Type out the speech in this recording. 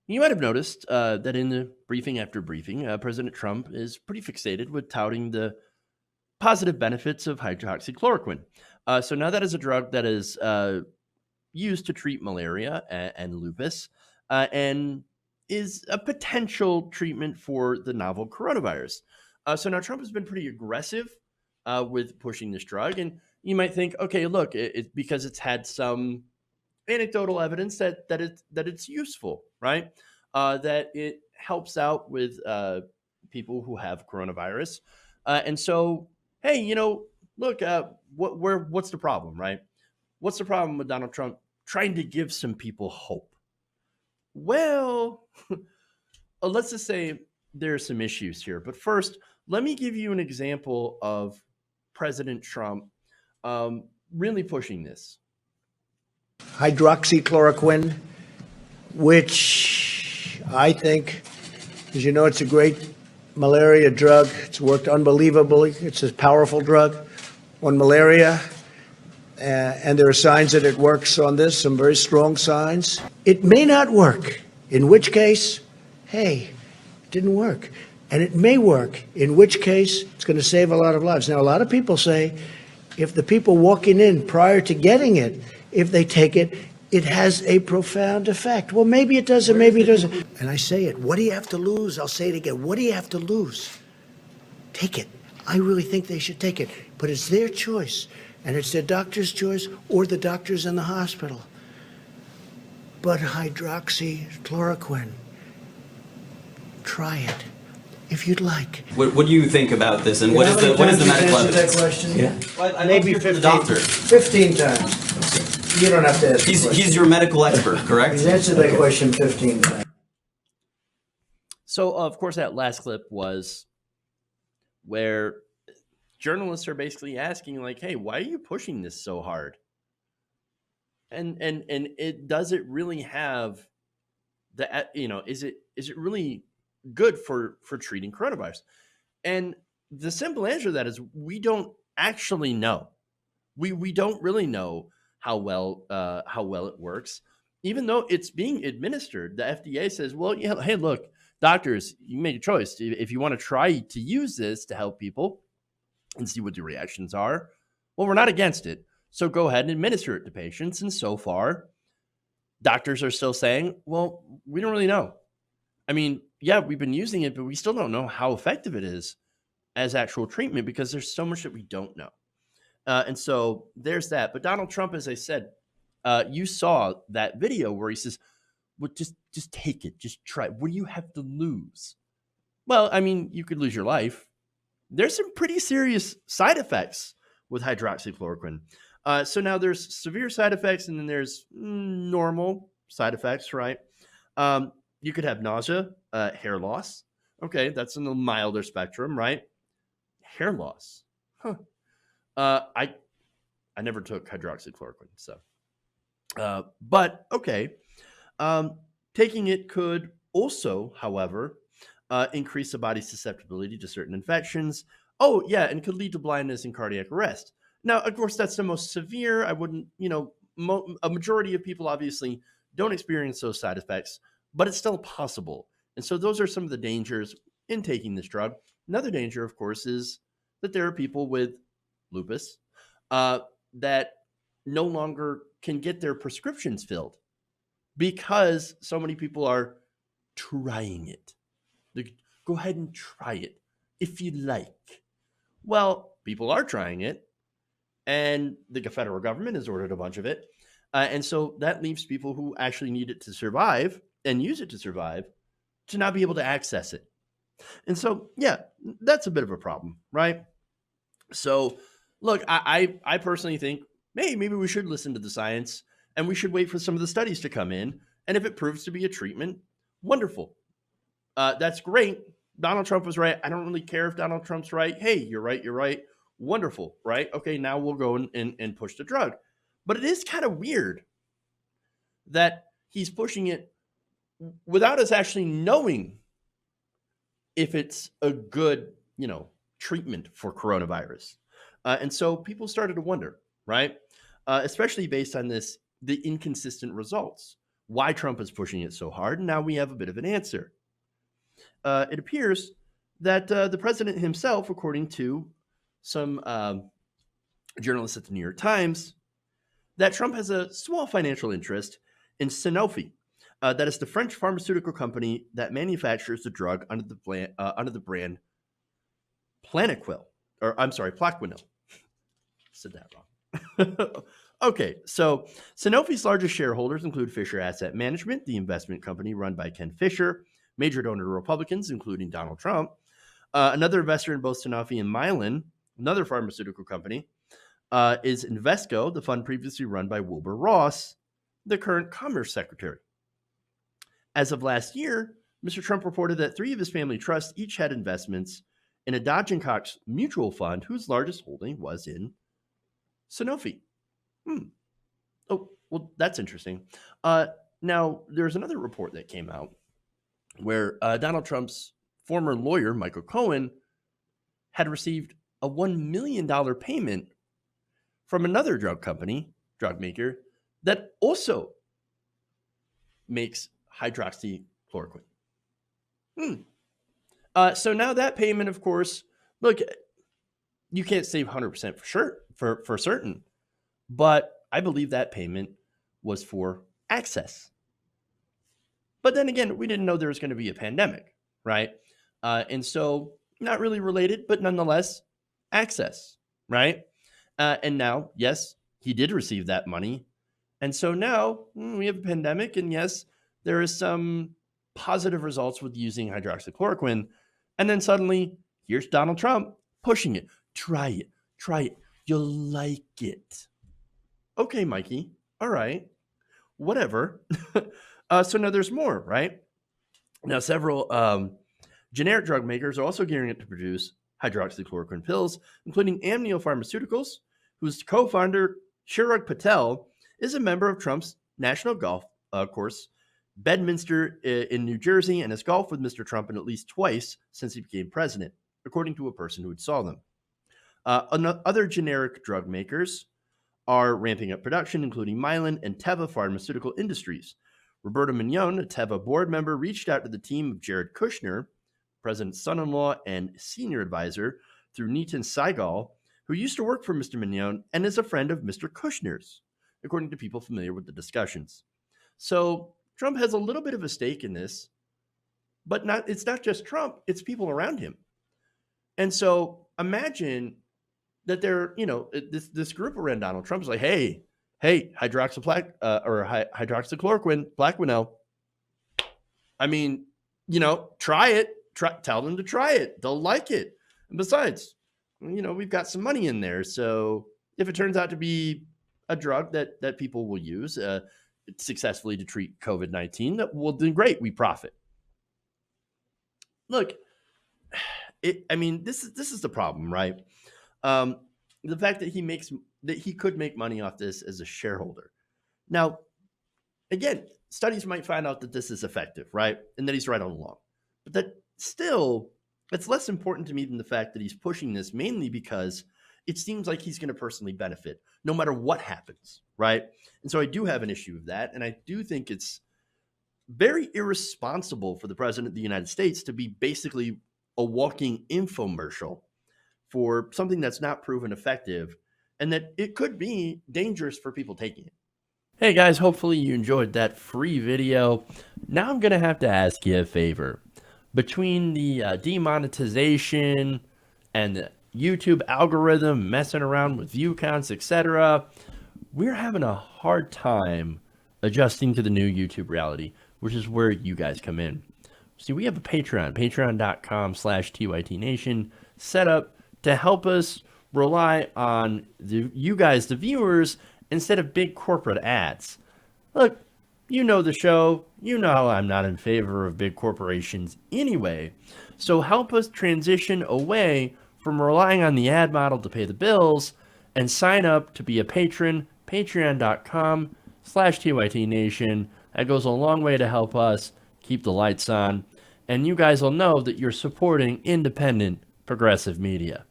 You might have noticed that in the briefing after briefing, President Trump is pretty fixated with touting the positive benefits of hydroxychloroquine. So now that is a drug that is used to treat malaria and lupus, and is a potential treatment for the novel coronavirus. So now Trump has been pretty aggressive with pushing this drug, and you might think, okay, look, it's because it's had some anecdotal evidence that it's useful, right? That it helps out with people who have coronavirus, and so hey, look, what's the problem, right? What's the problem with Donald Trump trying to give some people hope? Well, let's just say there are some issues here. But first, let me give you an example of President Trump really pushing this. Hydroxychloroquine, which I think, as you know, it's a great malaria drug. It's worked unbelievably. It's a powerful drug on malaria. And there are signs that it works on this, some very strong signs. It may not work, in which case, hey, it didn't work. And it may work, in which case it's going to save a lot of lives. Now, a lot of people say if the people walking in prior to getting it, if they take it, it has a profound effect. Well, maybe it does, and maybe it doesn't. And I say it, what do you have to lose? I'll say it again. What do you have to lose? Take it. I really think they should take it. But it's their choice. And it's their doctor's choice or the doctors in the hospital. But hydroxychloroquine, try it if you'd like. What do you think about this, and what is the medical evidence? That question? Yeah, well, Maybe 15. the doctor. 15 times. You don't have to ask. He's your medical expert, correct? He's answered that question 15 times. So, of course, that last clip was where journalists are basically asking, like, hey, why are you pushing this so hard? And does it really have the, is it really good for treating coronavirus? And the simple answer to that is we don't actually know. We don't really know how well it works, even though it's being administered. The FDA says, well, yeah, hey, look, doctors, you made a choice. If you want to try to use this to help people and see what the reactions are, well, we're not against it. So go ahead and administer it to patients. And so far, doctors are still saying, well, we don't really know. I mean, yeah, we've been using it, but we still don't know how effective it is as actual treatment because there's so much that we don't know. And so there's that. But Donald Trump, as I said, you saw that video where he says, well, just take it. Just try it. What do you have to lose? Well, I mean, you could lose your life. There's some pretty serious side effects with hydroxychloroquine. So now there's severe side effects, and then there's normal side effects, right? You could have nausea, hair loss. Okay, that's in the milder spectrum, right? Hair loss. Huh. I never took hydroxychloroquine, so. But okay, taking it could also, however, increase the body's susceptibility to certain infections. Oh, yeah, and could lead to blindness and cardiac arrest. Now, of course, that's the most severe. I wouldn't, a majority of people obviously don't experience those side effects, but it's still possible. And so those are some of the dangers in taking this drug. Another danger, of course, is that there are people with lupus that no longer can get their prescriptions filled because so many people are trying it. Go ahead and try it if you like. Well, people are trying it, and the federal government has ordered a bunch of it. And so that leaves people who actually need it to survive and use it to survive to not be able to access it. And so, yeah, that's a bit of a problem, right? So, look, I personally think, hey, maybe we should listen to the science and we should wait for some of the studies to come in. And if it proves to be a treatment, wonderful. That's great. Donald Trump was right. I don't really care if Donald Trump's right. Hey, you're right. You're right. Wonderful, right? Okay, now we'll go and push the drug. But it is kind of weird that he's pushing it without us actually knowing if it's a good, treatment for coronavirus. And so people started to wonder, right? Especially based on the inconsistent results. why Trump is pushing it so hard. And now we have a bit of an answer. It appears that the president himself, according to some journalists at the New York Times, that Trump has a small financial interest in Sanofi. That is the French pharmaceutical company that manufactures the drug under the brand Plaquenil. Said that wrong. Okay, so Sanofi's largest shareholders include Fisher Asset Management, the investment company run by Ken Fisher, major donor to Republicans, including Donald Trump. Another investor in both Sanofi and Mylan, another pharmaceutical company, is Invesco, the fund previously run by Wilbur Ross, the current Commerce Secretary. As of last year, Mr. Trump reported that 3 of his family trusts each had investments in a Dodge & Cox mutual fund whose largest holding was in Sanofi. Oh, well, that's interesting. Now, there's another report that came out where Donald Trump's former lawyer, Michael Cohen, had received a $1 million payment from another drug maker, that also makes hydroxychloroquine. So now that payment, of course, look, you can't save 100% for certain, but I believe that payment was for access. But then again, we didn't know there was going to be a pandemic, right? And so not really related, but nonetheless, access, right? And now, yes, he did receive that money. And so now we have a pandemic, and yes, there is some positive results with using hydroxychloroquine. And then suddenly, here's Donald Trump pushing it. Try it. You'll like it. Okay, Mikey. All right. Whatever. So now there's more, right? Now, several generic drug makers are also gearing up to produce hydroxychloroquine pills, including Amneal Pharmaceuticals, whose co-founder, Chirag Patel, is a member of Trump's national golf course, Bedminster in New Jersey, and has golfed with Mr. Trump at least twice since he became president, according to a person who saw them. Other generic drug makers are ramping up production, including Mylan and Teva Pharmaceutical Industries. Roberto Mignon, a Teva board member, reached out to the team of Jared Kushner, president's son-in-law and senior advisor, through Nitin Saigal, who used to work for Mr. Mignon and is a friend of Mr. Kushner's, according to people familiar with the discussions. So Trump has a little bit of a stake in this, but it's not just Trump, it's people around him. And so imagine that this group around Donald Trump is like, hey, hydroxychloroquine, Plaquenil. I mean, try it. Tell them to try it. They'll like it. And besides, we've got some money in there. So if it turns out to be a drug that people will use successfully to treat COVID-19, well, then great, we profit. Look, this is the problem, right? The fact that he could make money off this as a shareholder. Now, again, studies might find out that this is effective, right? And that he's right all along. But that still, it's less important to me than the fact that he's pushing this, mainly because it seems like he's going to personally benefit no matter what happens, right? And so I do have an issue with that. And I do think it's very irresponsible for the president of the United States to be basically a walking infomercial for something that's not proven effective, and that it could be dangerous for people taking it. Hey guys, hopefully you enjoyed that free video. Now I'm going to have to ask you a favor. Between the demonetization and the YouTube algorithm messing around with view counts, etc., we're having a hard time adjusting to the new YouTube reality, which is where you guys come in. See, we have a patreon.com/TYTNation set up to help us rely on you guys, the viewers, instead of big corporate ads. Look, you know the show. You know I'm not in favor of big corporations anyway. So help us transition away from relying on the ad model to pay the bills and sign up to be a patron, patreon.com/TYTNation. That goes a long way to help us keep the lights on. And you guys will know that you're supporting independent progressive media.